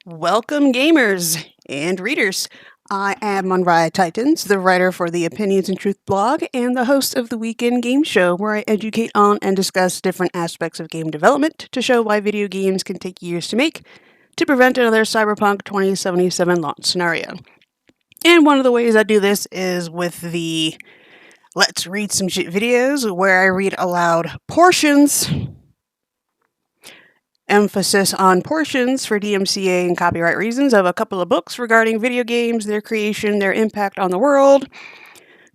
Welcome, gamers and readers. I am MonriaTitans, the writer for the Opinions and Truth blog and the host of the Weekend Game Show, where I educate on and discuss different aspects of game development to show why video games can take years to make to prevent another Cyberpunk 2077 launch scenario. And one of the ways I do this is with the Let's Read Some Shit videos, where I read aloud portions, emphasis on portions for DMCA and copyright reasons, of a couple of books regarding video games, their creation, their impact on the world,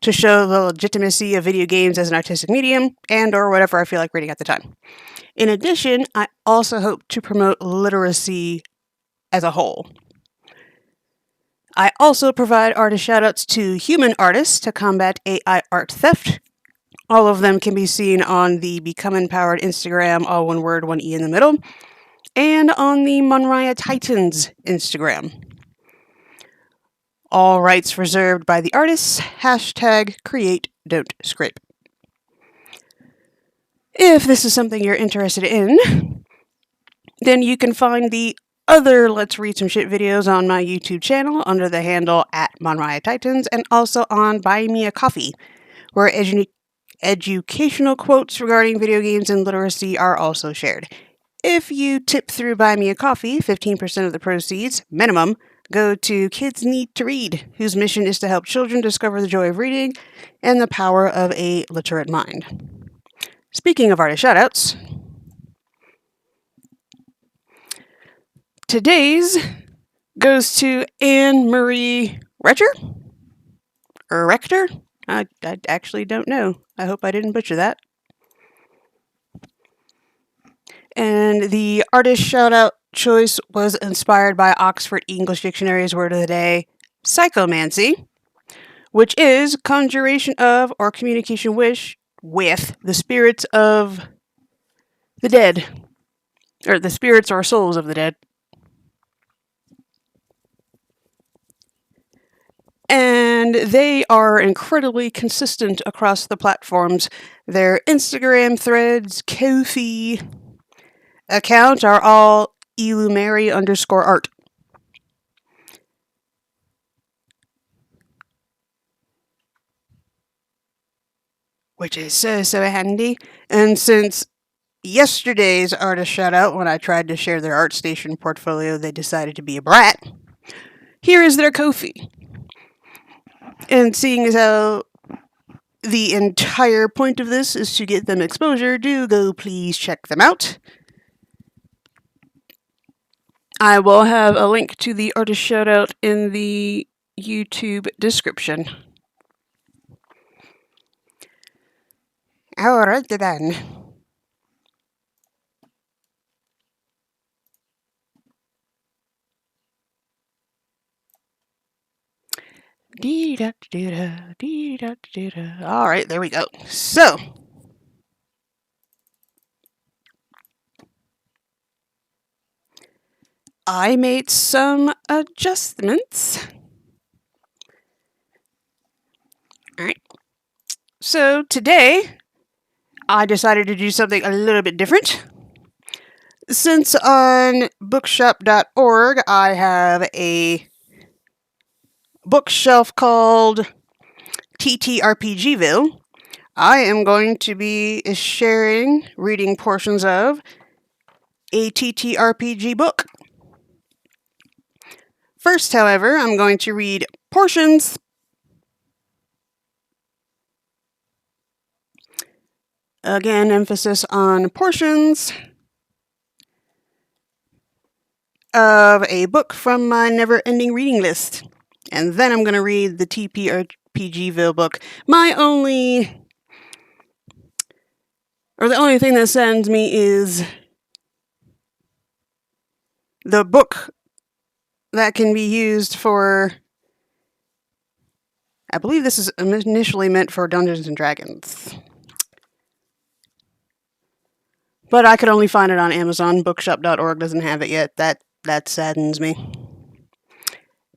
to show the legitimacy of video games as an artistic medium, and or whatever I feel like reading at the time. In addition, I also hope to promote literacy as a whole. I also provide artist shoutouts to human artists to combat AI art theft. All of them can be seen on the Become Empowered Instagram, all one word, one E in the middle, and on the MonriaTitans Instagram. All rights reserved by the artists. #create, don't scrape. If this is something you're interested in, then you can find the other Let's Read Some Shit videos on my YouTube channel under the handle @MonriaTitans, and also on Buy Me a Coffee, where educational quotes regarding video games and literacy are also shared. If you tip through Buy Me a Coffee, 15% of the proceeds, minimum, go to Kids Need to Read, whose mission is to help children discover the joy of reading and the power of a literate mind. Speaking of artist shoutouts, today's goes to Anne Marie Rector? I actually don't know. I hope I didn't butcher that. And the artist shout-out choice was inspired by Oxford English Dictionary's word of the day, psychomancy, which is conjuration of or communication with the spirits of the dead, or the spirits or souls of the dead. And they are incredibly consistent across the platforms. Their Instagram threads, Ko-fi accounts are all Illumary_art. Which is so handy. And since yesterday's artist shout-out, when I tried to share their ArtStation portfolio, they decided to be a brat, here is their Ko-fi. And seeing as how the entire point of this is to get them exposure, do go please check them out. I will have a link to the artist shoutout in the YouTube description. Alright then. Alright, there we go. So, I made some adjustments. Alright. So, today, I decided to do something a little bit different. Since on bookshop.org, I have a bookshelf called TTRPGville, I am going to be reading portions of a TTRPG book. First, however, I'm going to read portions again, emphasis on portions of a book from my never-ending reading list. And then I'm going to read the TTRPGville book. The only thing that sends me is the book that can be used for, I believe this is initially meant for Dungeons and Dragons. But I could only find it on Amazon. Bookshop.org doesn't have it yet. That saddens me.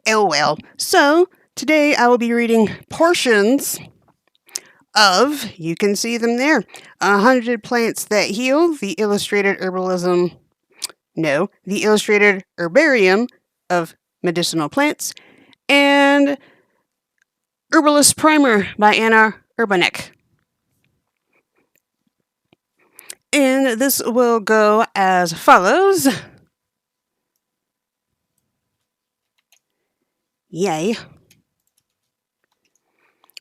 Oh well. So, today I will be reading portions of, you can see them there, 100 Plants That Heal, the illustrated herbarium of Medicinal Plants, and Herbalist Primer by Urbanek. And this will go as follows. Yay.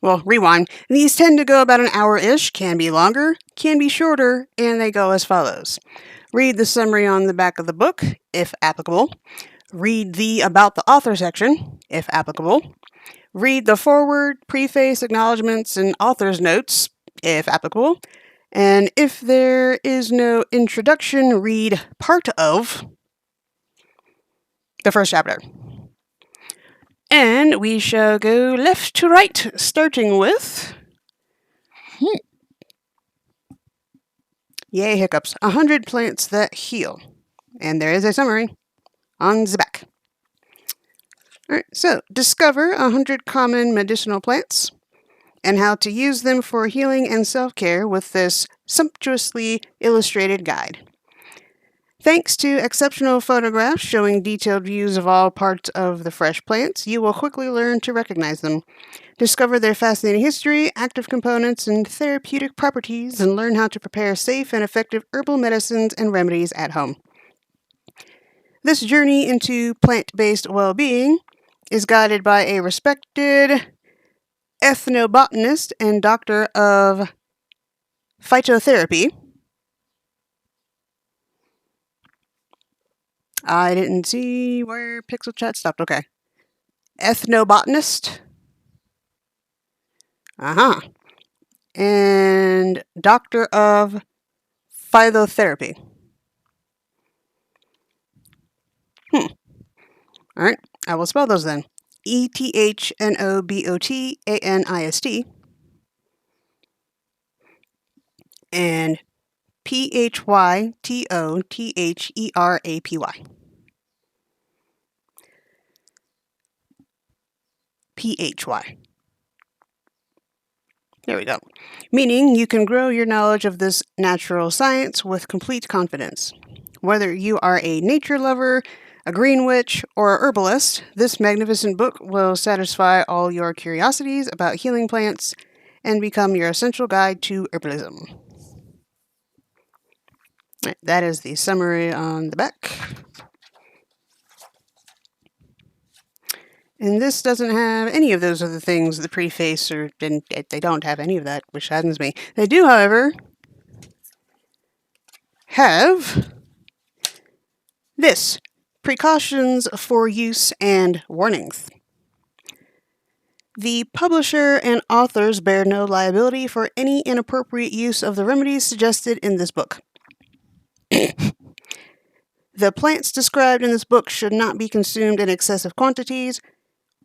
Well, rewind. These tend to go about an hour-ish, can be longer, can be shorter, and they go as follows. Read the summary on the back of the book, if applicable. Read the About the Author section, if applicable. Read the foreword, preface, acknowledgments, and author's notes, if applicable. And if there is no introduction, read part of the first chapter. And we shall go left to right, starting with... Yay, hiccups. 100 Plants That Heal. And there is a summary on the back. Alright, so discover 100 common medicinal plants and how to use them for healing and self-care with this sumptuously illustrated guide. Thanks to exceptional photographs showing detailed views of all parts of the fresh plants, you will quickly learn to recognize them, discover their fascinating history, active components, and therapeutic properties, and learn how to prepare safe and effective herbal medicines and remedies at home. This journey into plant-based well-being is guided by a respected ethnobotanist and doctor of phytotherapy. I didn't see where Pixel Chat stopped. Okay. Ethnobotanist. And doctor of phytotherapy. All right. I will spell those then. Ethnobotanist and Phytotherapy. Phy. There we go. Meaning you can grow your knowledge of this natural science with complete confidence. Whether you are a nature lover, a green witch, or a herbalist, this magnificent book will satisfy all your curiosities about healing plants and become your essential guide to herbalism. That is the summary on the back. And this doesn't have any of those other things, the preface, or they don't have any of that, which saddens me. They do, however, have this, precautions for use and warnings. The publisher and authors bear no liability for any inappropriate use of the remedies suggested in this book. The plants described in this book should not be consumed in excessive quantities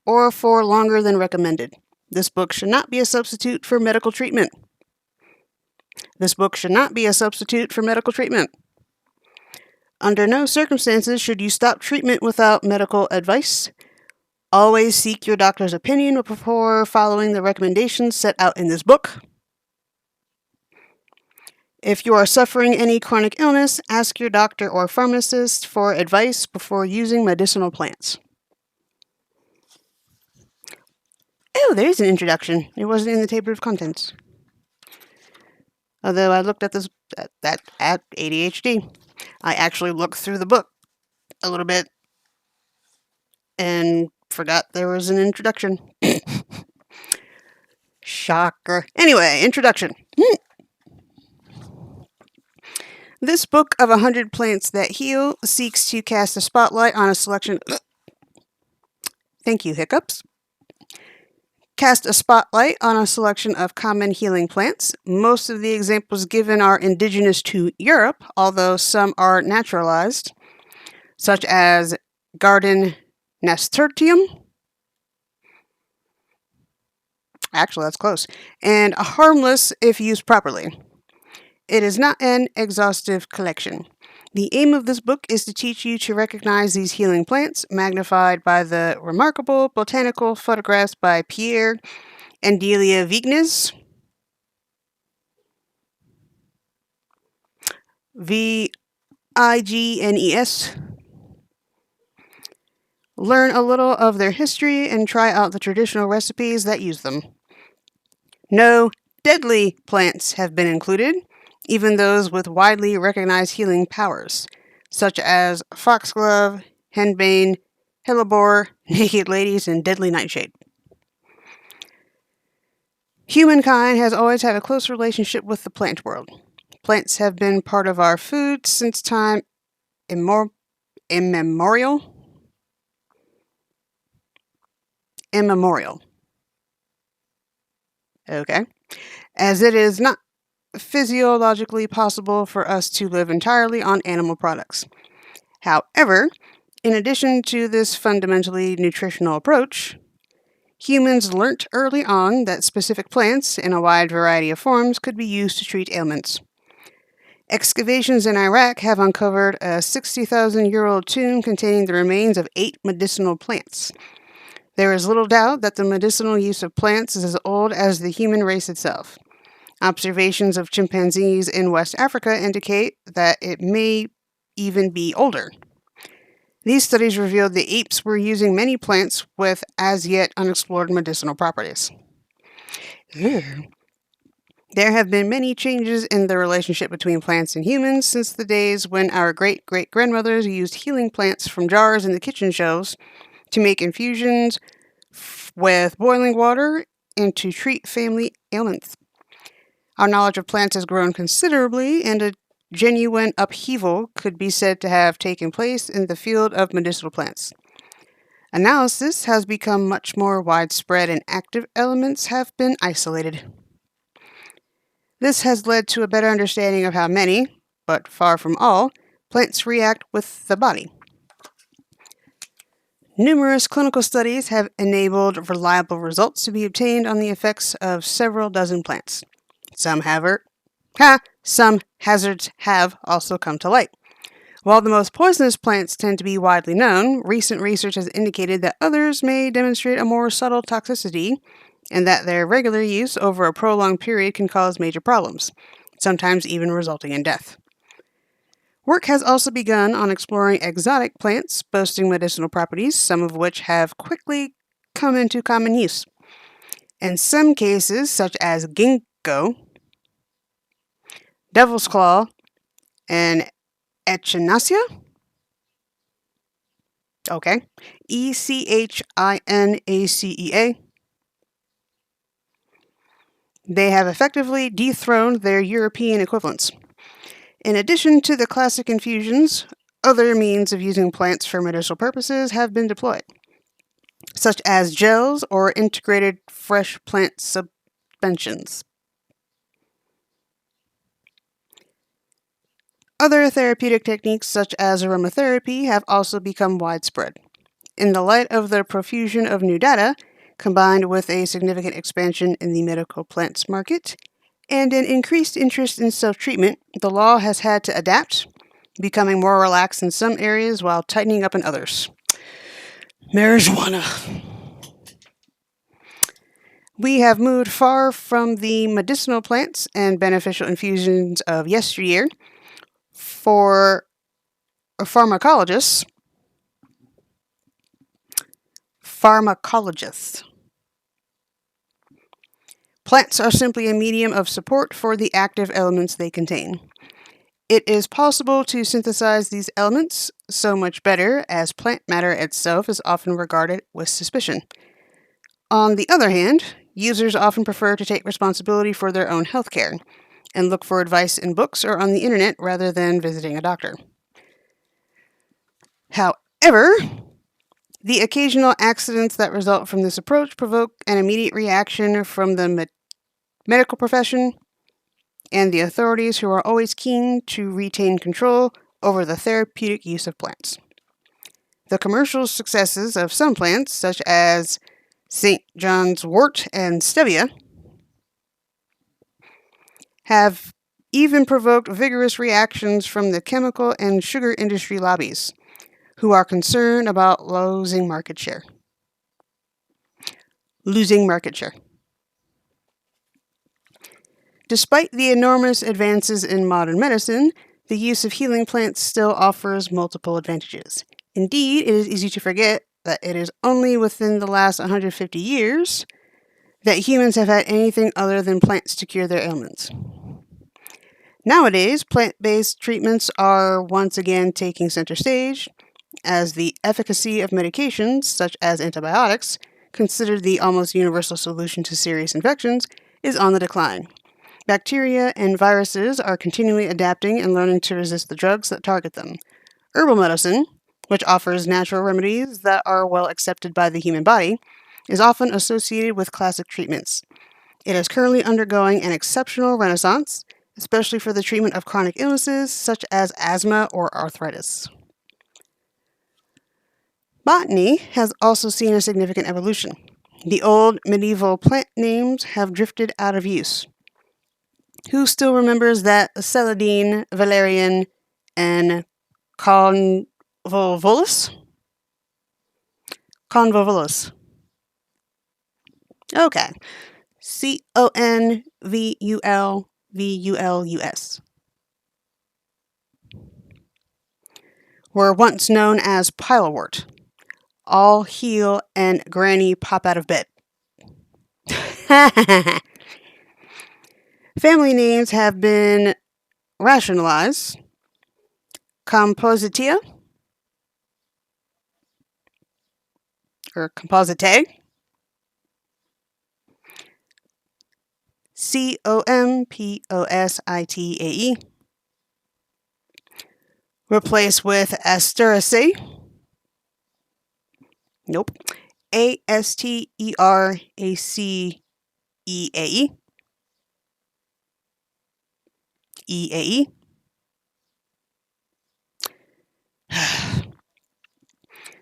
or for longer than recommended. This book should not be a substitute for medical treatment. Under no circumstances should you stop treatment without medical advice. Always seek your doctor's opinion before following the recommendations set out in this book. If you are suffering any chronic illness, ask your doctor or pharmacist for advice before using medicinal plants. Oh, there's an introduction. It wasn't in the table of contents. Although I looked at this at ADHD. I actually looked through the book a little bit and forgot there was an introduction. Shocker. Anyway, introduction. This book of 100 Plants That Heal seeks to cast a spotlight on a selection... Thank you, hiccups. Cast a spotlight on a selection of common healing plants. Most of the examples given are indigenous to Europe, although some are naturalized, such as garden nasturtium. Actually, that's close. And harmless if used properly. It is not an exhaustive collection. The aim of this book is to teach you to recognize these healing plants, magnified by the remarkable botanical photographs by Pierre and Delia Vignes. Vignes. learn a little of their history, and try out the traditional recipes that use them. No deadly plants have been included, even those with widely recognized healing powers, such as foxglove, henbane, hellebore, naked ladies, and deadly nightshade. Humankind has always had a close relationship with the plant world. Plants have been part of our food since time immemorial. Okay. As it is not physiologically possible for us to live entirely on animal products. However, in addition to this fundamentally nutritional approach, humans learnt early on that specific plants, in a wide variety of forms, could be used to treat ailments. Excavations in Iraq have uncovered a 60,000-year-old tomb containing the remains of 8 medicinal plants. There is little doubt that the medicinal use of plants is as old as the human race itself. Observations of chimpanzees in West Africa indicate that it may even be older. These studies revealed the apes were using many plants with as yet unexplored medicinal properties. There have been many changes in the relationship between plants and humans since the days when our great-great-grandmothers used healing plants from jars in the kitchen shelves to make infusions with boiling water and to treat family ailments. Our knowledge of plants has grown considerably, and a genuine upheaval could be said to have taken place in the field of medicinal plants. Analysis has become much more widespread, and active elements have been isolated. This has led to a better understanding of how many, but far from all, plants react with the body. Numerous clinical studies have enabled reliable results to be obtained on the effects of several dozen plants. Some hazards have also come to light. While the most poisonous plants tend to be widely known, recent research has indicated that others may demonstrate a more subtle toxicity, and that their regular use over a prolonged period can cause major problems, sometimes even resulting in death. Work has also begun on exploring exotic plants boasting medicinal properties, some of which have quickly come into common use. In some cases, such as ginkgo, devil's claw, and echinacea, Echinacea, they have effectively dethroned their European equivalents. In addition to the classic infusions, other means of using plants for medicinal purposes have been deployed, such as gels or integrated fresh plant suspensions. Other therapeutic techniques, such as aromatherapy, have also become widespread. In the light of the profusion of new data, combined with a significant expansion in the medical plants market, and an increased interest in self-treatment, the law has had to adapt, becoming more relaxed in some areas while tightening up in others. Marijuana. We have moved far from the medicinal plants and beneficial infusions of yesteryear. For pharmacologists, plants are simply a medium of support for the active elements they contain. It is possible to synthesize these elements so much better, as plant matter itself is often regarded with suspicion. On the other hand, users often prefer to take responsibility for their own health care and look for advice in books or on the internet rather than visiting a doctor. However, the occasional accidents that result from this approach provoke an immediate reaction from the medical profession and the authorities, who are always keen to retain control over the therapeutic use of plants. The commercial successes of some plants, such as St. John's wort and stevia, have even provoked vigorous reactions from the chemical and sugar industry lobbies, who are concerned about losing market share. Despite the enormous advances in modern medicine, the use of healing plants still offers multiple advantages. Indeed, it is easy to forget that it is only within the last 150 years that humans have had anything other than plants to cure their ailments. Nowadays, plant-based treatments are once again taking center stage, as the efficacy of medications, such as antibiotics, considered the almost universal solution to serious infections, is on the decline. Bacteria and viruses are continually adapting and learning to resist the drugs that target them. Herbal medicine, which offers natural remedies that are well accepted by the human body, is often associated with classic treatments. It is currently undergoing an exceptional renaissance, especially for the treatment of chronic illnesses such as asthma or arthritis. Botany has also seen a significant evolution. The old medieval plant names have drifted out of use. Who still remembers that celandine, valerian, and convolvulus? Convolvulus. Okay. Convolvulus. Were once known as pilewort. All heal and granny pop out of bed. Family names have been rationalized. Compositia or compositae. Compositae. Replaced with Asteraceae. Nope. Asteraceae. EAE.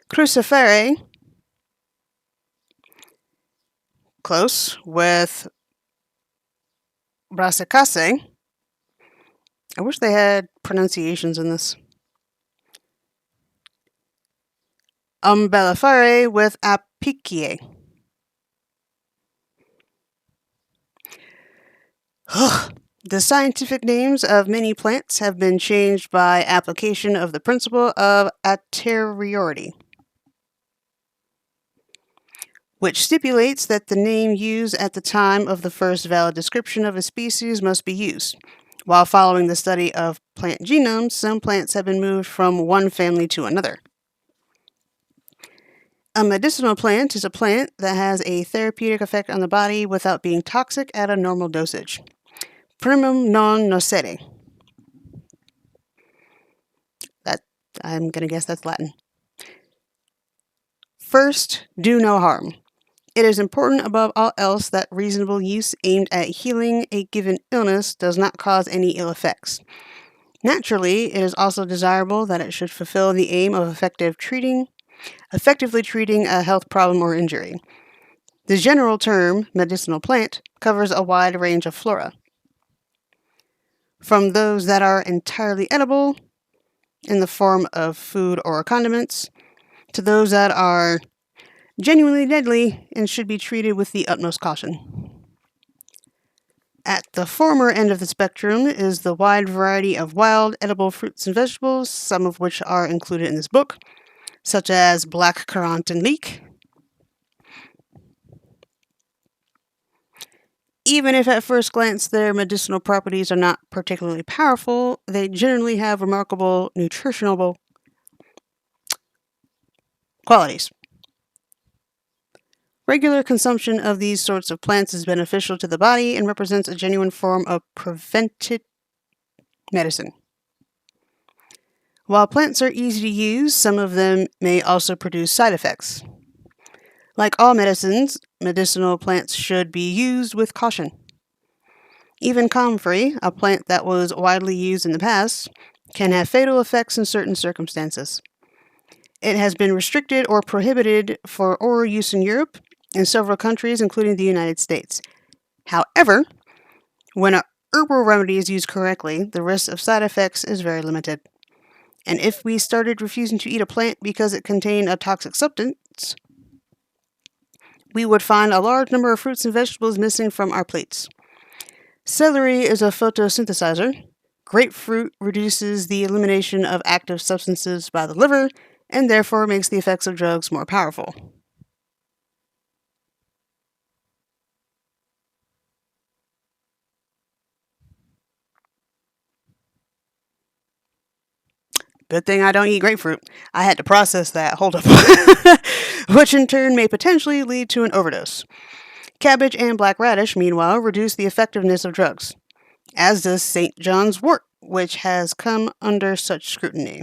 Cruciferae. Close with Brassicaceae. I wish they had pronunciations in this. Umbelliferae with Apiciae. The scientific names of many plants have been changed by application of the principle of anteriority, which stipulates that the name used at the time of the first valid description of a species must be used. While following the study of plant genomes, some plants have been moved from one family to another. A medicinal plant is a plant that has a therapeutic effect on the body without being toxic at a normal dosage. Primum non nocere. I'm going to guess that's Latin. First, do no harm. It is important above all else that reasonable use aimed at healing a given illness does not cause any ill effects. Naturally, it is also desirable that it should fulfill the aim of effectively treating a health problem or injury. The general term, medicinal plant, covers a wide range of flora, from those that are entirely edible in the form of food or condiments, to those that are genuinely deadly and should be treated with the utmost caution. At the former end of the spectrum is the wide variety of wild, edible fruits and vegetables, some of which are included in this book, such as black currant and leek. Even if at first glance their medicinal properties are not particularly powerful, they generally have remarkable nutritional qualities. Regular consumption of these sorts of plants is beneficial to the body and represents a genuine form of preventive medicine. While plants are easy to use, some of them may also produce side effects. Like all medicines, medicinal plants should be used with caution. Even comfrey, a plant that was widely used in the past, can have fatal effects in certain circumstances. It has been restricted or prohibited for oral use in Europe and several countries, including the United States. However, when a herbal remedy is used correctly, the risk of side effects is very limited. And if we started refusing to eat a plant because it contained a toxic substance, we would find a large number of fruits and vegetables missing from our plates. Celery is a photosynthesizer. Grapefruit reduces the elimination of active substances by the liver, and therefore makes the effects of drugs more powerful. Good thing I don't eat grapefruit. I had to process that. Hold up. Which in turn may potentially lead to an overdose. Cabbage and black radish, meanwhile, reduce the effectiveness of drugs, as does St. John's wort, which has come under such scrutiny.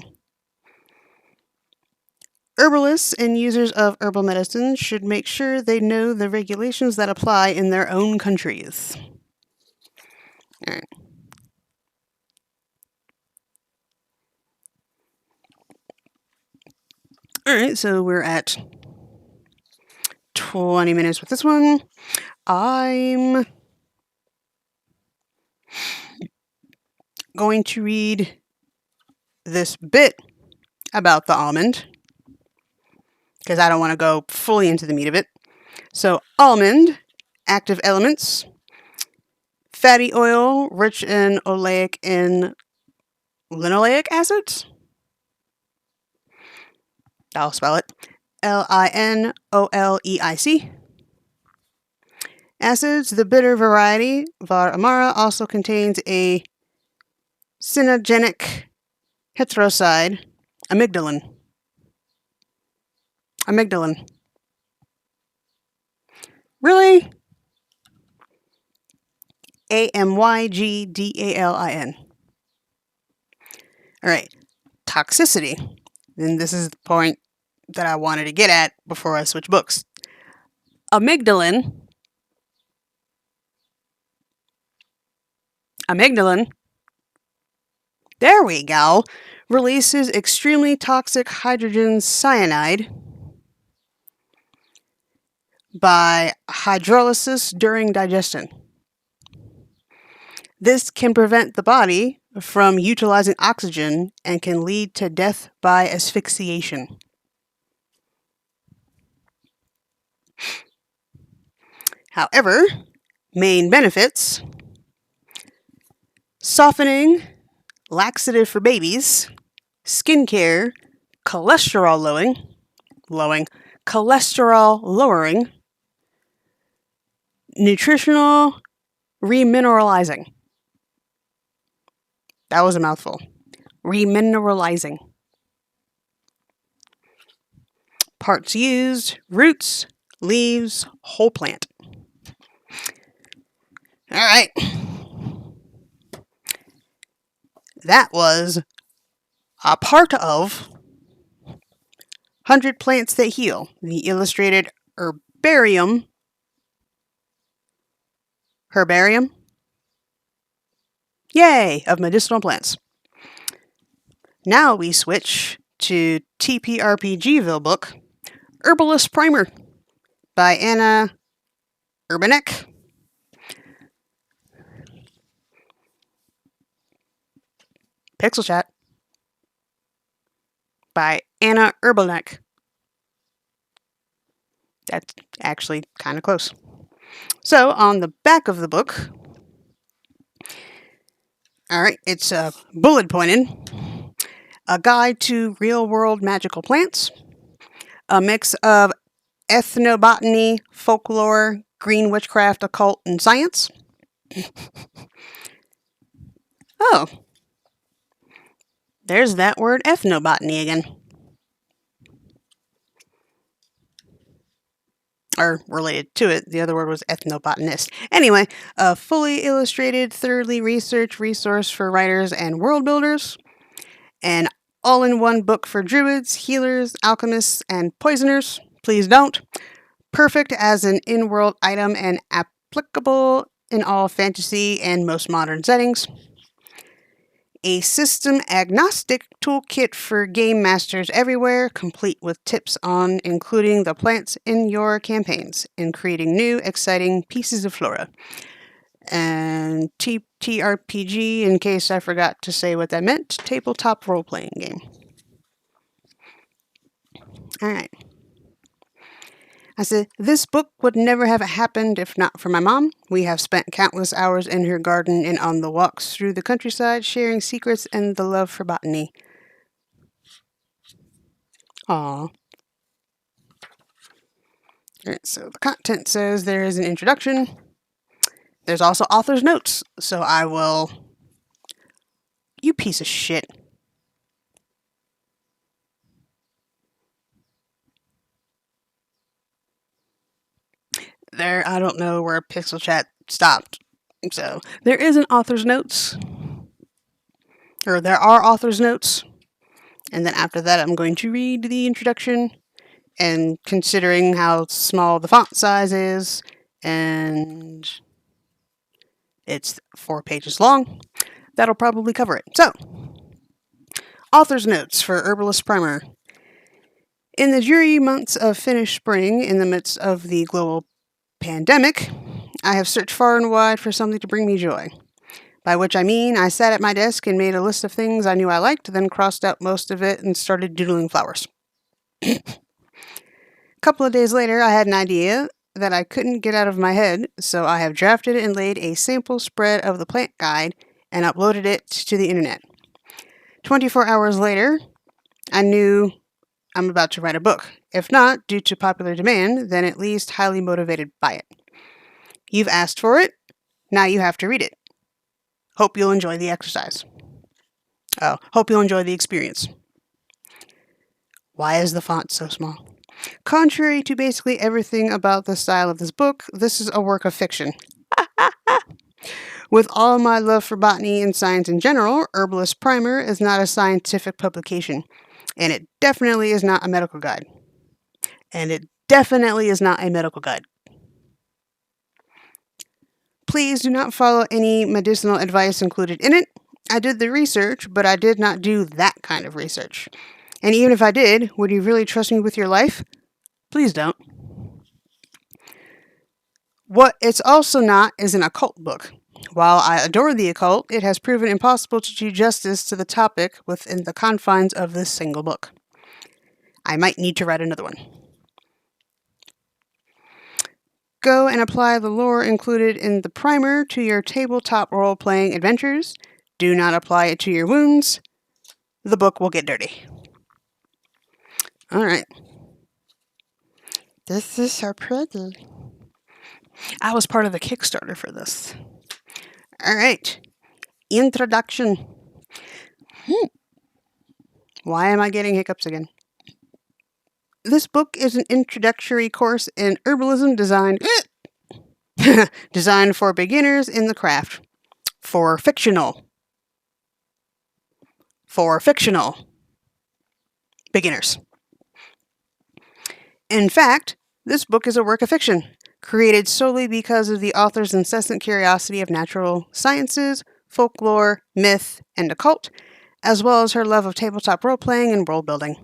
Herbalists and users of herbal medicine should make sure they know the regulations that apply in their own countries. All right. All right, so we're at 20 minutes with this one. I'm going to read this bit about the almond because I don't want to go fully into the meat of it. So, almond, active elements, fatty oil rich in oleic and linoleic acids. I'll spell it. Linoleic. Acids. The bitter variety, Var Amara, also contains a cinegenic heteroside, amygdalin. Really? Amygdalin. All right. Toxicity. And this is the point that I wanted to get at before I switch books. Amygdalin. There we go. Releases extremely toxic hydrogen cyanide by hydrolysis during digestion. This can prevent the body from utilizing oxygen and can lead to death by asphyxiation. However, main benefits: softening, laxative for babies, skincare, cholesterol lowering, nutritional remineralizing. That was a mouthful. Remineralizing. Parts used: roots, leaves, whole plant. All right. That was a part of 100 Plants That Heal, the illustrated herbarium. Yay! Of medicinal plants. Now we switch to TPRPGville book, Herbalist Primer by Anna Urbanek. Pixel Chat by Anna Urbanek. That's actually kind of close. So on the back of the book, all right, it's bullet pointed. A guide to real-world magical plants. A mix of ethnobotany, folklore, green witchcraft, occult, and science. Oh. There's that word ethnobotany again. Or related to it. The other word was ethnobotanist. Anyway, a fully illustrated, thoroughly researched resource for writers and world builders. An all-in-one book for druids, healers, alchemists, and poisoners. Please don't. Perfect as an in-world item and applicable in all fantasy and most modern settings. A system-agnostic toolkit for game masters everywhere, complete with tips on including the plants in your campaigns and creating new, exciting pieces of flora. And TRPG, in case I forgot to say what that meant, tabletop role-playing game. All right. I said, this book would never have happened if not for my mom. We have spent countless hours in her garden and on the walks through the countryside, sharing secrets and the love for botany. Aw. Alright, so the content says there is an introduction. There's also author's notes, so I will... You piece of shit. There, I don't know where Pixel Chat stopped. So, there is an author's notes. Or there are author's notes. And then after that, I'm going to read the introduction. And considering how small the font size is, and it's 4 pages long, that'll probably cover it. So, author's notes for Herbalist Primer. In the dreary months of finished spring, in the midst of the global pandemic, I have searched far and wide for something to bring me joy. By which I mean, I sat at my desk and made a list of things I knew I liked, then crossed out most of it and started doodling flowers. A couple of days later, I had an idea that I couldn't get out of my head, so I have drafted and laid a sample spread of the plant guide and uploaded it to the internet. 24 hours later, I knew I'm about to write a book. If not due to popular demand, then at least highly motivated by it. You've asked for it, now you have to read it. Hope you'll enjoy the exercise. Hope you'll enjoy the experience. Why is the font so small? Contrary to basically everything about the style of this book, this is a work of fiction. With all my love for botany and science in general, Herbalist Primer is not a scientific publication. And it definitely is not a medical guide. Please do not follow any medicinal advice included in it. I did the research, but I did not do that kind of research. And even if I did, would you really trust me with your life? Please don't. What it's also not is an occult book. While I adore the occult, it has proven impossible to do justice to the topic within the confines of this single book. I might need to write another one. Go and apply the lore included in the primer to your tabletop role-playing adventures. Do not apply it to your wounds. The book will get dirty. Alright. This is so pretty. I was part of the Kickstarter for this. Alright. Introduction. Why am I getting hiccups again? This book is an introductory course in herbalism designed for beginners in the craft. For fictional beginners. In fact, this book is a work of fiction, created solely because of the author's incessant curiosity of natural sciences, folklore, myth, and occult, as well as her love of tabletop role-playing and world-building.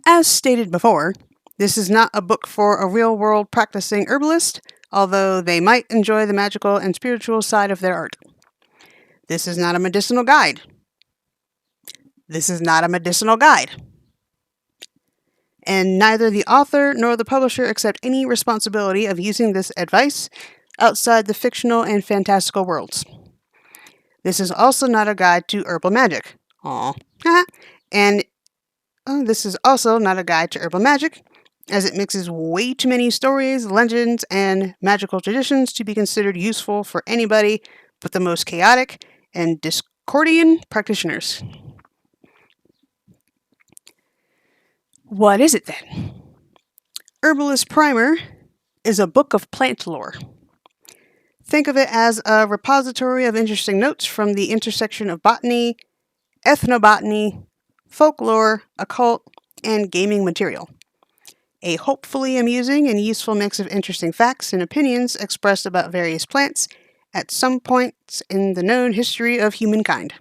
As stated before, this is not a book for a real-world practicing herbalist, although they might enjoy the magical and spiritual side of their art. This is not a medicinal guide. And neither the author nor the publisher accept any responsibility of using this advice outside the fictional and fantastical worlds. This is also not a guide to herbal magic. This is also not a guide to herbal magic, as it mixes way too many stories, legends, and magical traditions to be considered useful for anybody but the most chaotic and Discordian practitioners. What is it then? Herbalist Primer is a book of plant lore. Think of it as a repository of interesting notes from the intersection of botany, ethnobotany, folklore, occult, and gaming material. A hopefully amusing and useful mix of interesting facts and opinions expressed about various plants at some points in the known history of humankind.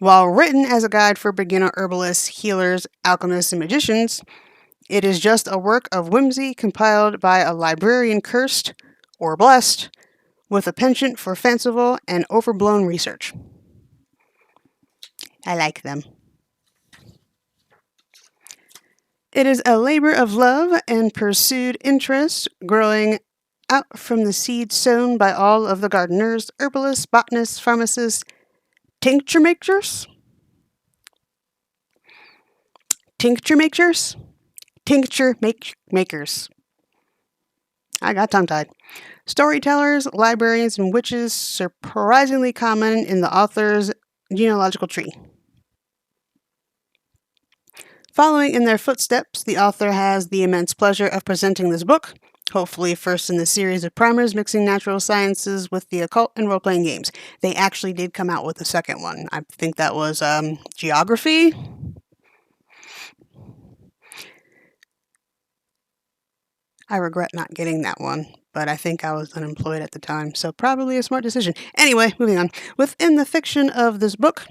While written as a guide for beginner herbalists, healers, alchemists, and magicians, it is just a work of whimsy compiled by a librarian cursed, or blessed, with a penchant for fanciful and overblown research. I like them. It is a labor of love and pursued interest growing out from the seeds sown by all of the gardeners, herbalists, botanists, pharmacists, tincture makers, Tincture makers? Tincture makers. I got tongue-tied. Storytellers, librarians, and witches, surprisingly common in the author's genealogical tree. Following in their footsteps, the author has the immense pleasure of presenting this book, hopefully first in the series of primers mixing natural sciences with the occult and role-playing games. They actually did come out with a second one. I think that was geography. I regret not getting that one, but I think I was unemployed at the time, so probably a smart decision. Anyway, moving on. Within the fiction of this book,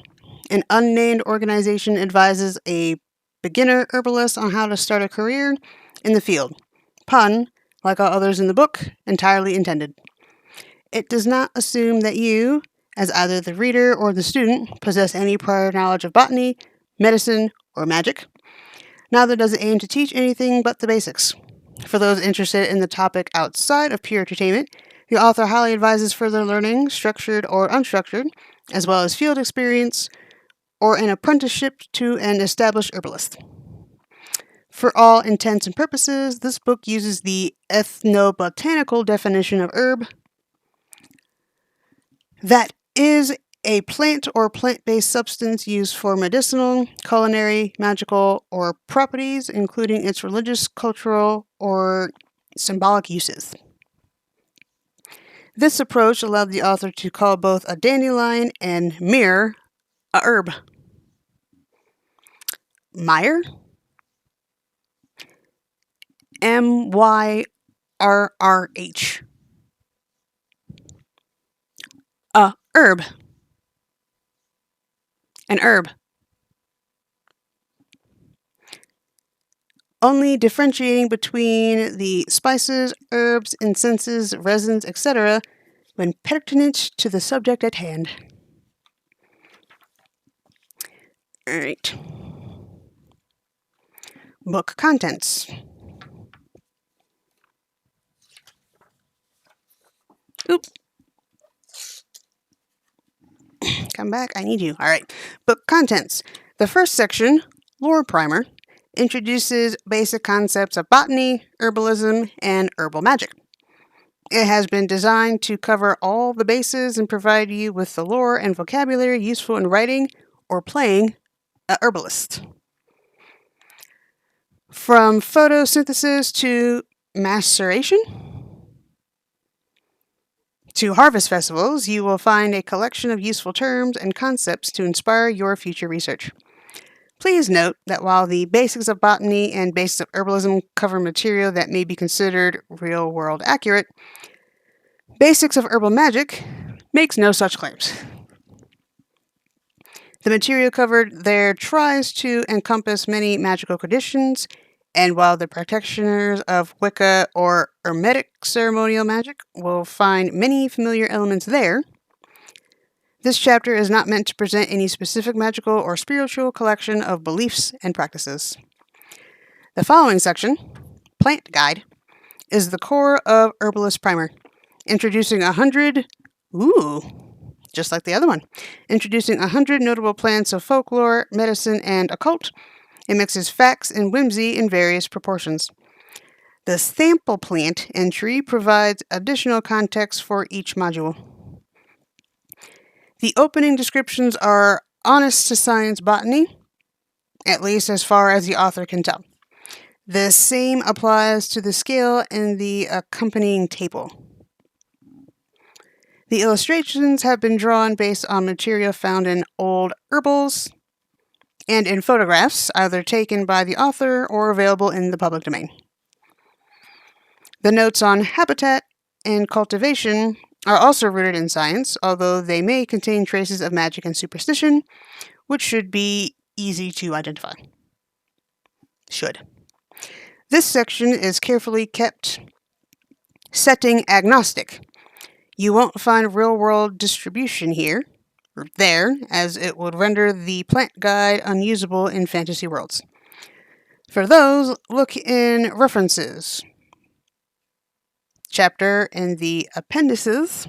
an unnamed organization advises a beginner herbalist on how to start a career in the field. Pun, like all others in the book, entirely intended. It does not assume that you, as either the reader or the student, possess any prior knowledge of botany, medicine, or magic. Neither does it aim to teach anything but the basics. For those interested in the topic outside of pure entertainment, the author highly advises further learning, structured or unstructured, as well as field experience or an apprenticeship to an established herbalist. For all intents and purposes, this book uses the ethnobotanical definition of herb. That is a plant or plant-based substance used for medicinal, culinary, magical, or properties, including its religious, cultural, or symbolic uses. This approach allowed the author to call both a dandelion and myrrh a herb. Myrrh? M-Y-R-R-H. A herb. An herb. Only differentiating between the spices, herbs, incenses, resins, etc. when pertinent to the subject at hand. Alright. Book contents. Oops. Come back, I need you. Alright. Book contents. The first section, Lore Primer, introduces basic concepts of botany, herbalism, and herbal magic. It has been designed to cover all the bases and provide you with the lore and vocabulary useful in writing or playing a herbalist. From photosynthesis to maceration to harvest festivals, you will find a collection of useful terms and concepts to inspire your future research. Please note that while the basics of botany and basics of herbalism cover material that may be considered real-world accurate, basics of herbal magic makes no such claims. The material covered there tries to encompass many magical traditions, and while the practitioners of Wicca or Hermetic ceremonial magic will find many familiar elements there, this chapter is not meant to present any specific magical or spiritual collection of beliefs and practices. The following section, Plant Guide, is the core of Herbalist Primer, introducing 100, just like the other one, introducing 100 notable plants of folklore, medicine, and occult. It mixes facts and whimsy in various proportions. The sample plant entry provides additional context for each module. The opening descriptions are honest to science botany, at least as far as the author can tell. The same applies to the scale in the accompanying table. The illustrations have been drawn based on material found in old herbals and in photographs, either taken by the author or available in the public domain. The notes on habitat and cultivation are also rooted in science, although they may contain traces of magic and superstition, which should be easy to identify. This section is carefully kept setting agnostic. You won't find real-world distribution here or there, as it would render the plant guide unusable in fantasy worlds. For those, look in references, chapter in the appendices,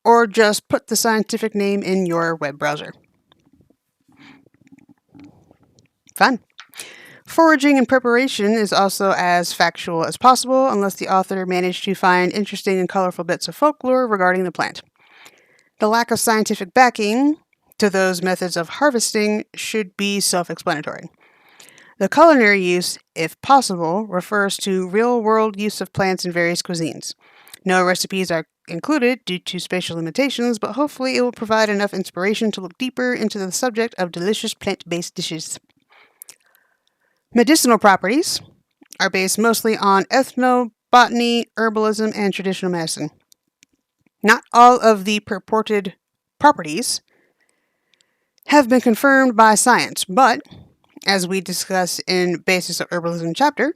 or just put the scientific name in your web browser. Fun. Foraging and preparation is also as factual as possible, unless the author managed to find interesting and colorful bits of folklore regarding the plant. The lack of scientific backing to those methods of harvesting should be self-explanatory. The culinary use, if possible, refers to real-world use of plants in various cuisines. No recipes are included due to spatial limitations, but hopefully it will provide enough inspiration to look deeper into the subject of delicious plant-based dishes. Medicinal properties are based mostly on ethnobotany, herbalism, and traditional medicine. Not all of the purported properties have been confirmed by science, but as we discuss in Basis of Herbalism chapter,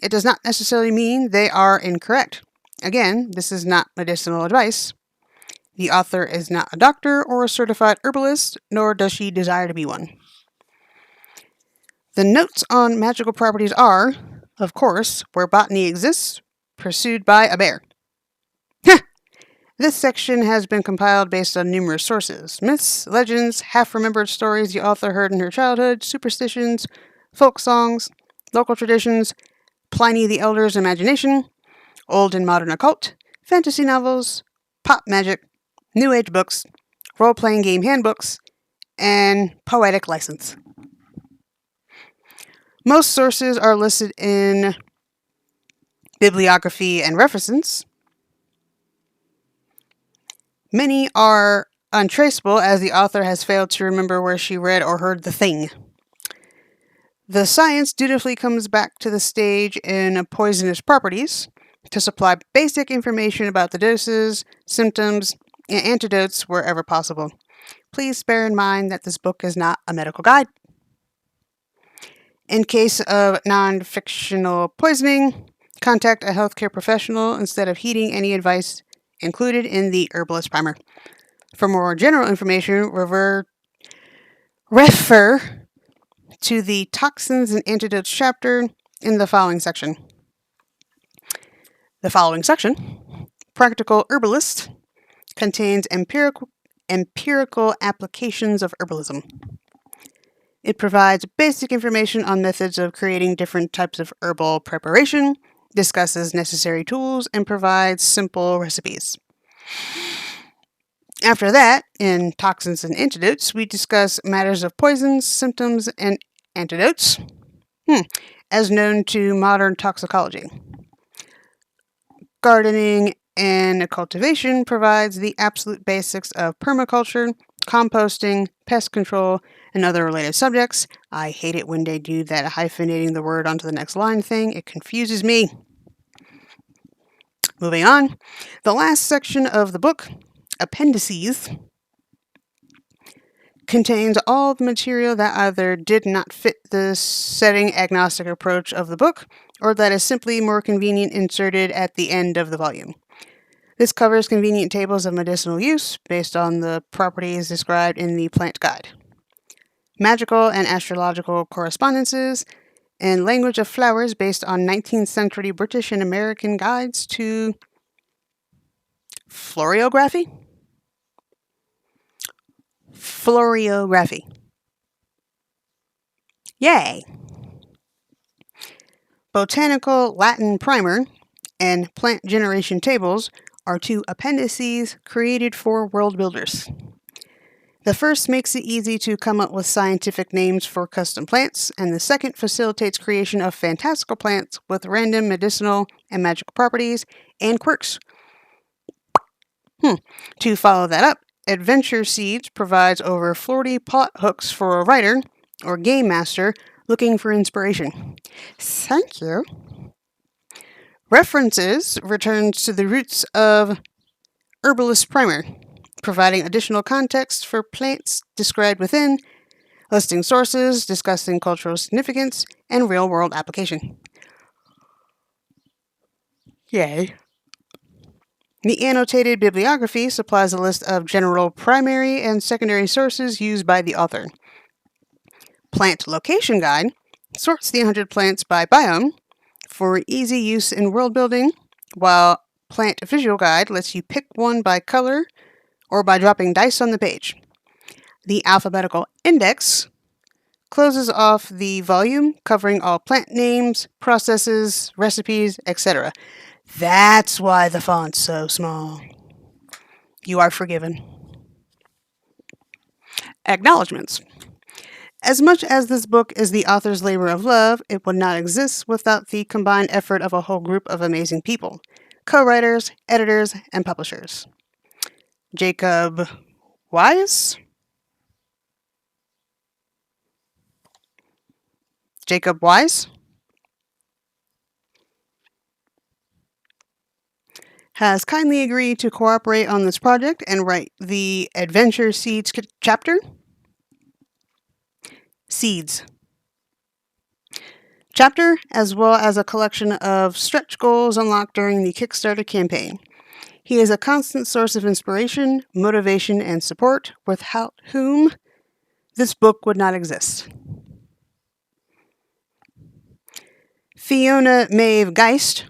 it does not necessarily mean they are incorrect. Again, this is not medicinal advice. The author is not a doctor or a certified herbalist, nor does she desire to be one. The notes on magical properties are, of course, where botany exists, pursued by a bear. This section has been compiled based on numerous sources: myths, legends, half-remembered stories the author heard in her childhood, superstitions, folk songs, local traditions, Pliny the Elder's imagination, old and modern occult, fantasy novels, pop magic, New Age books, role-playing game handbooks, and poetic license. Most sources are listed in bibliography and references. Many are untraceable, as the author has failed to remember where she read or heard the thing. The science dutifully comes back to the stage in poisonous properties to supply basic information about the doses, symptoms, and antidotes wherever possible. Please bear in mind that this book is not a medical guide. In case of non-fictional poisoning, contact a healthcare professional instead of heeding any advice included in the Herbalist Primer. For more general information, refer to the Toxins and Antidotes chapter in the following section. The following section, Practical Herbalist, contains empirical applications of herbalism. It provides basic information on methods of creating different types of herbal preparation, discusses necessary tools, and provides simple recipes. After that, in Toxins and Antidotes, we discuss matters of poisons, symptoms, and antidotes, as known to modern toxicology. Gardening and cultivation provides the absolute basics of permaculture, composting, pest control, and other related subjects. I hate it when they do that hyphenating the word onto the next line thing. It confuses me. Moving on, the last section of the book, Appendices, contains all the material that either did not fit the setting agnostic approach of the book, or that is simply more convenient inserted at the end of the volume. This covers convenient tables of medicinal use based on the properties described in the plant guide, magical and astrological correspondences, and language of flowers based on 19th century British and American guides to floriography. Yay! Botanical Latin Primer and Plant Generation Tables are two appendices created for world builders. The first makes it easy to come up with scientific names for custom plants, and the second facilitates creation of fantastical plants with random medicinal and magical properties and quirks. To follow that up, Adventure Seeds provides over 40 plot hooks for a writer or game master looking for inspiration. Thank you. References returns to the roots of Herbalist Primer, providing additional context for plants described within, listing sources, discussing cultural significance, and real-world application. Yay. The annotated bibliography supplies a list of general primary and secondary sources used by the author. Plant Location Guide sorts the 100 plants by biome for easy use in world building, while Plant Visual Guide lets you pick one by color or by dropping dice on the page. The Alphabetical Index closes off the volume, covering all plant names, processes, recipes, etc. That's why the font's so small. You are forgiven. Acknowledgments. As much as this book is the author's labor of love, it would not exist without the combined effort of a whole group of amazing people. Co-writers, editors, and publishers. Jacob Wise? Jacob Wise has kindly agreed to cooperate on this project and write the Adventure Seeds chapter. Seeds chapter, as well as a collection of stretch goals unlocked during the Kickstarter campaign. He is a constant source of inspiration, motivation, and support, without whom this book would not exist. Fiona Maeve Geist.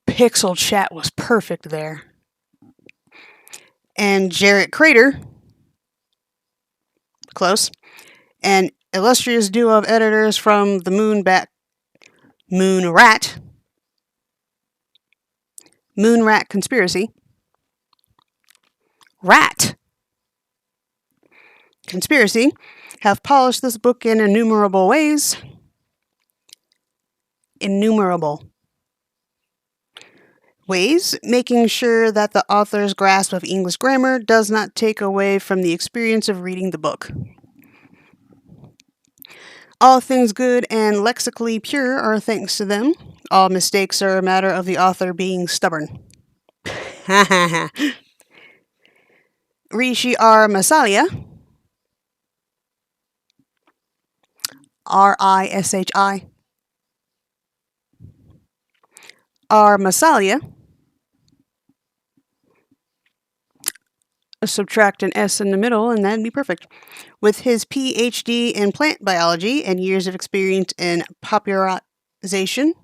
Pixel chat was perfect there. And Jarrett Crater. Close. An illustrious duo of editors from the Moonrat Conspiracy. Conspiracy have polished this book in innumerable ways. Making sure that the author's grasp of English grammar does not take away from the experience of reading the book. All things good and lexically pure are thanks to them. All mistakes are a matter of the author being stubborn. Rishi R. Masalia. R-I-S-H-I. R. Masalia. Subtract an S in the middle and that'd be perfect. With his PhD in plant biology and years of experience in popularization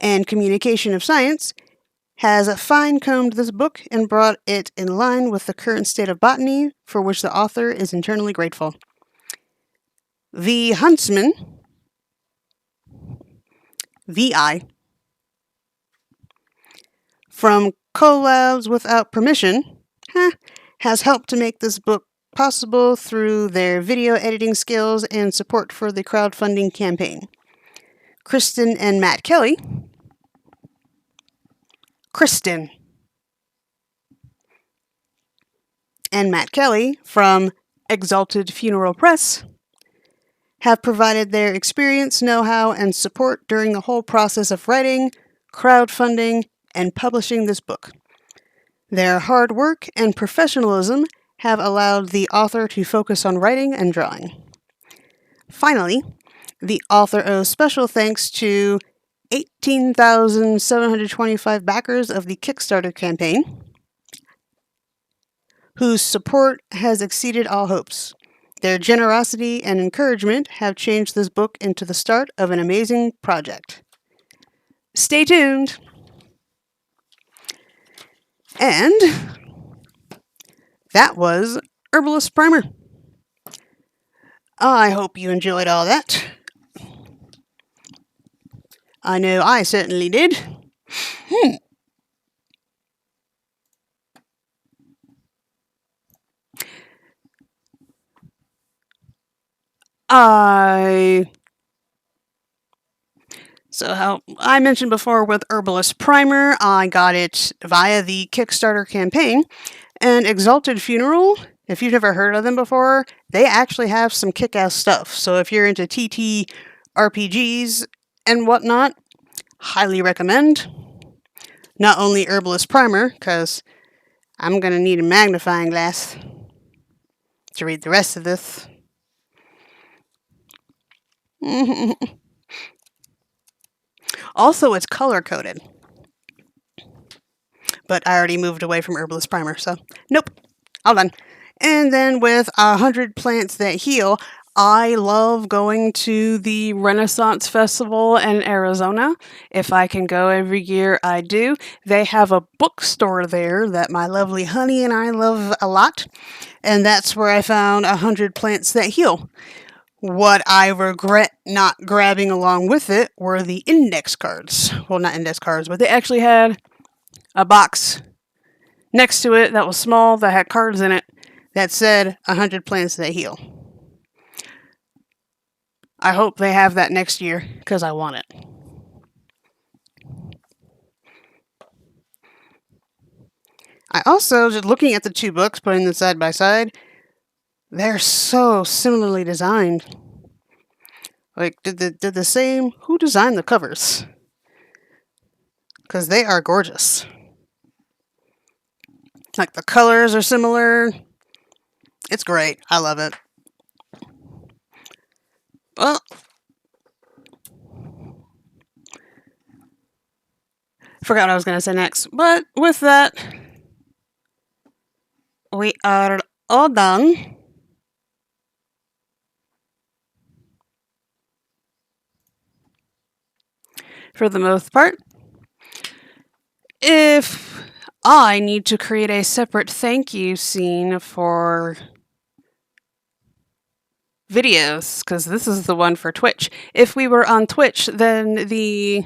and communication of science, has fine-combed this book and brought it in line with the current state of botany, for which the author is eternally grateful. V. Huntsman, V.I., from Collabs Without Permission, has helped to make this book possible through their video editing skills and support for the crowdfunding campaign. Kristen and Matt Kelly. Kristen and Matt Kelly from Exalted Funeral Press have provided their experience, know-how, and support during the whole process of writing, crowdfunding, and publishing this book. Their hard work and professionalism have allowed the author to focus on writing and drawing. Finally, the author owes special thanks to 18,725 backers of the Kickstarter campaign, whose support has exceeded all hopes. Their generosity and encouragement have changed this book into the start of an amazing project. Stay tuned! And that was Herbalist Primer. I hope you enjoyed all that. I know I certainly did. So how I mentioned before with Herbalist Primer, I got it via the Kickstarter campaign. And Exalted Funeral, if you've never heard of them before, they actually have some kick-ass stuff. So if you're into TT RPGs and whatnot, highly recommend. Not only Herbalist Primer, because I'm going to need a magnifying glass to read the rest of this. Also, it's color-coded. But I already moved away from Herbalist Primer, so nope. All done. And then with 100 Plants That Heal, I love going to the Renaissance Festival in Arizona. If I can go every year, I do. They have a bookstore there that my lovely honey and I love a lot, and that's where I found 100 Plants That Heal. What I regret not grabbing along with it were the index cards. Well, not index cards, but they actually had a box next to it that was small that had cards in it that said 100 Plants That Heal. I hope they have that next year because I want it. I also, just looking at the two books, putting them side by side, they're so similarly designed. Like, did the same... Who designed the covers? Because they are gorgeous. Like, the colors are similar. It's great. I love it. Well, forgot what I was going to say next. But with that, we are all done. For the most part. If I need to create a separate thank you scene for videos, because this is the one for Twitch. If we were on Twitch, then the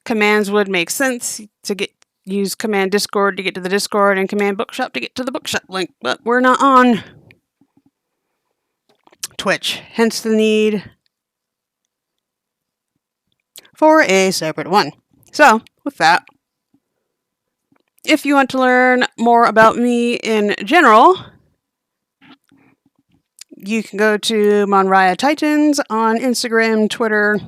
commands would make sense to use command Discord to get to the Discord and command Bookshop to get to the Bookshop link, but we're not on Twitch, hence the need for a separate one. So, with that, if you want to learn more about me in general, you can go to MonriaTitans on Instagram, Twitter.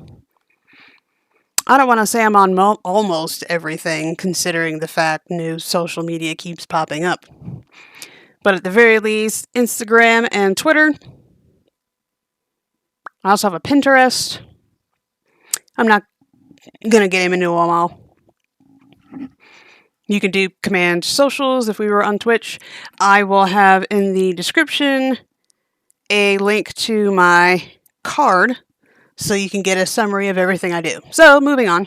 I don't want to say I'm on almost everything, considering the fact new social media keeps popping up. But at the very least, Instagram and Twitter. I also have a Pinterest. I'm not going to get him into them all. You can do command socials if we were on Twitch. I will have in the description a link to my card so you can get a summary of everything I do. So, moving on.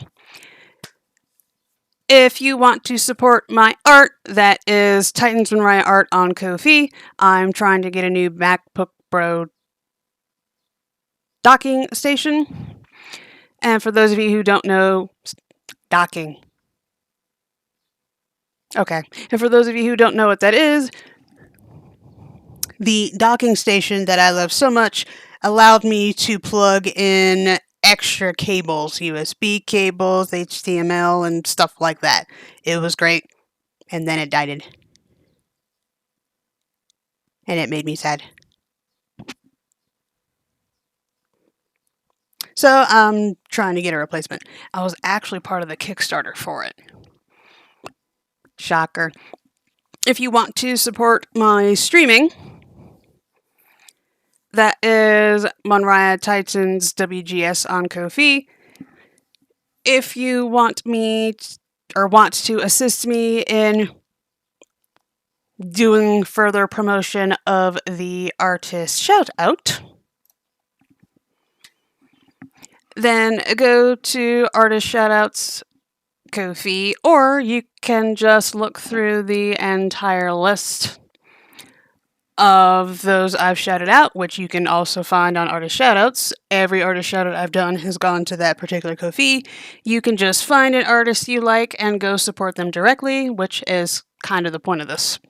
If you want to support my art, that is Titans Monria art on Ko-fi. I'm trying to get a new MacBook Pro docking station. And for those of you who don't know, docking. Okay. And for those of you who don't know what that is, the docking station that I love so much allowed me to plug in extra cables, USB cables, HTML, and stuff like that. It was great. And then it died. And it made me sad. So I'm trying to get a replacement. I was actually part of the Kickstarter for it. Shocker. If you want to support my streaming, that is MonriaTitans WGS on Ko-fi. If you want me or want to assist me in doing further promotion of the artist shout out, then go to Artist Shoutouts Ko-fi, or you can just look through the entire list of those I've shouted out, which you can also find on Artist Shoutouts. Every artist shoutout I've done has gone to that particular Ko-fi. You can just find an artist you like and go support them directly, which is kind of the point of this.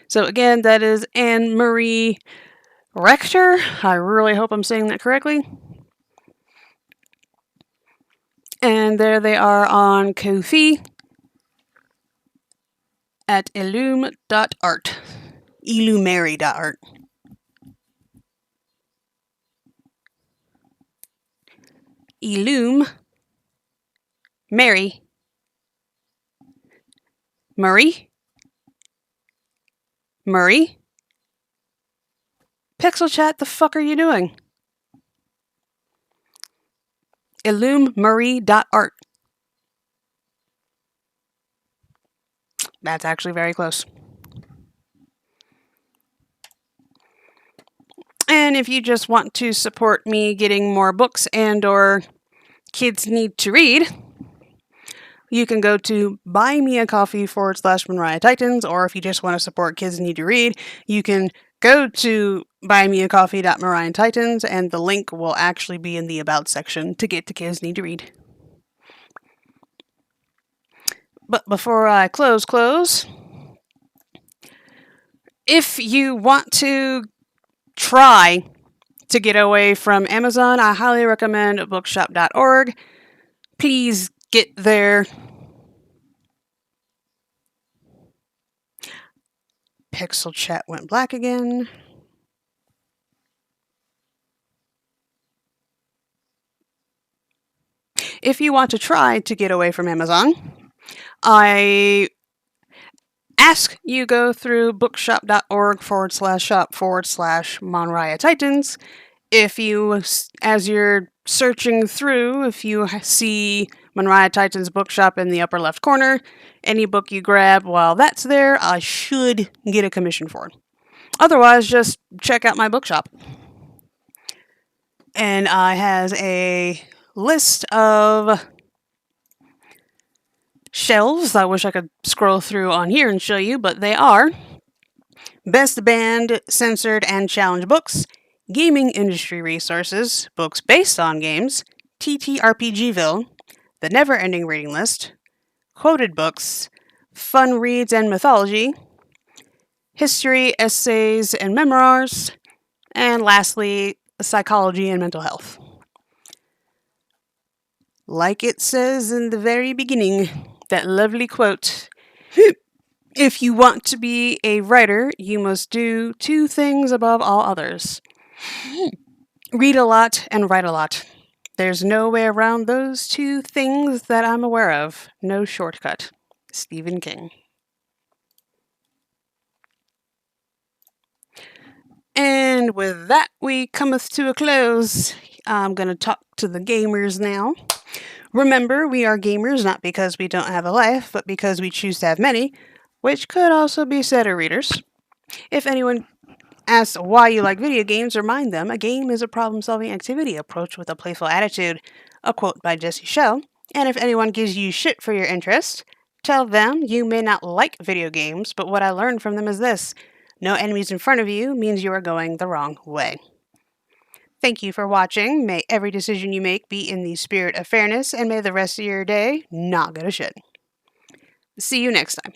So again, that is Anne-Marie Rector. I really hope I'm saying that correctly. And there they are on Ko-fi at illum.art. Illumary.art. Illum. Mary. Murray. Murray. Pixel Chat, the fuck are you doing? Illumary.art. That's actually very close. And if you just want to support me getting more books and or kids need to read, you can go to buymeacoffee.com/MonriaTitans, or if you just want to support Kids Need to Read, you can go to buymeacoffee.MonriaTitans, and the link will actually be in the About section to get to Kids Need to Read. But before I close, if you want to try to get away from Amazon, I highly recommend bookshop.org. Please get there. Pixel chat went black again. If you want to try to get away from Amazon, I ask you go through bookshop.org/shop/MonriaTitans. If you, as you're searching through, if you see MonriaTitans Bookshop in the upper left corner, any book you grab while that's there, I should get a commission for it. Otherwise, just check out my bookshop. And I has a list of shelves I wish I could scroll through on here and show you, but they are Best Banned, Censored, and Challenged Books, Gaming Industry Resources, Books Based on Games, TTRPGville, The Never Ending Reading List, Quoted Books, Fun Reads and Mythology, History, Essays, and Memoirs, and lastly, Psychology and Mental Health. Like it says in the very beginning, that lovely quote, if you want to be a writer, you must do two things above all others. Read a lot and write a lot. There's no way around those two things that I'm aware of. No shortcut. Stephen King. And with that, we cometh to a close. I'm going to talk to the gamers now. Remember, we are gamers not because we don't have a life, but because we choose to have many, which could also be said of readers. If anyone asks why you like video games, remind them a game is a problem-solving activity approached with a playful attitude. A quote by Jesse Shell. And if anyone gives you shit for your interest, tell them you may not like video games, but what I learned from them is this. No enemies in front of you means you are going the wrong way. Thank you for watching. May every decision you make be in the spirit of fairness, and may the rest of your day not go to shit. See you next time.